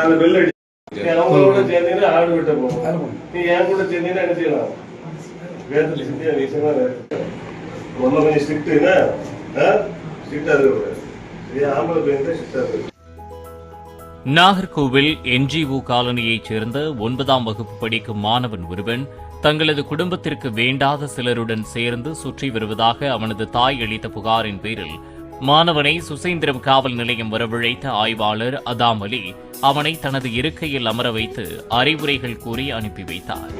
அந்த பெல் அடி அவங்களோட சேர்ந்தீங்கன்னா ஆடு விட்ட போகும். நீ என் கூட சேர்ந்தீங்கன்னா என்ன செய்யலாம்? வேதத்துல சித்தியா விஷயமா ஒன்னும் கொஞ்சம் ஸ்ட்ரிக்ட்டுன்னா ஸ்ட்ரிக்டா இருக்கு. ஆம்பளை பையன் தான் ஸ்ட்ரிக்டா இருக்கு. நாகர்கோவில் என்ஜிஓ காலனியைச் சேர்ந்த 9ஆம் வகுப்பு படிக்கும் மாணவன் ஒருவன் தங்களது குடும்பத்திற்கு வேண்டாத சிலருடன் சேர்ந்து சுற்றி வருவதாக அவனது தாய் அளித்த புகாரின் பேரில் மாணவனை சுசீந்திரம் காவல் நிலையம் வரவழைத்த ஆய்வாளர் அதாம் அலி அவனை தனது இருக்கையில் அமர வைத்து அறிவுரைகள் கூறி அனுப்பி வைத்தார்.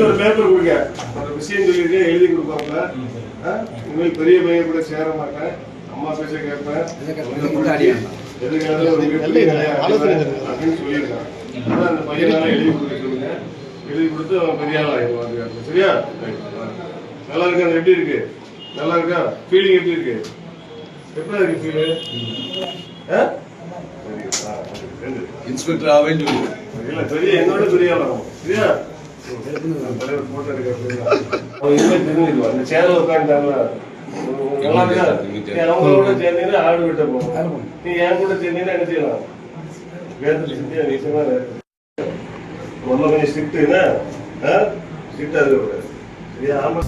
ஒரு பேப்பர் கொடுக்க ஒரு விஷயம் சொல்லிட்டு எழுதி கொடுப்பாங்க. இனிமேல் பெரிய பையன் கூட சேர மாட்டேன், அம்மா பேச கேட்பேன், அப்படின்னு சொல்லியிருக்கான். அந்த பையனால எழுதி கொடுக்க சொல்லுங்க. எழுதி கொடுத்து அவன் பெரிய ஆள் ஆயிடுவாங்க. சரியா? நல்லா இருக்கா? எப்படி இருக்கு? நல்லா இருக்கா? ஃபீலிங் எப்படி இருக்கு? எப்படி இருக்கு ஃபீலு? இன்ஸ்பெக்டர் ஆவேன்னு சொல்லு. இல்ல பெரிய என்னோட பெரிய ஆள் ஆகும். சரியா? தலைவர் போட்டோ எடுக்க அந்த சேனல் உட்காந்துட்டாங்களா? அவங்களோட சேர்ந்தீங்கன்னா ஆடு விட்ட போகும். நீ என் கூட சேர்ந்தீங்கன்னா என்ன செய்யலாம்? வேதத்துல சித்தியா விஷயமா ஒன்னும் கொஞ்சம் ஸ்ட்ரிக்ட்டுன்னா ஸ்ட்ரிக்டா இருக்கு. சரியா? ஆமா.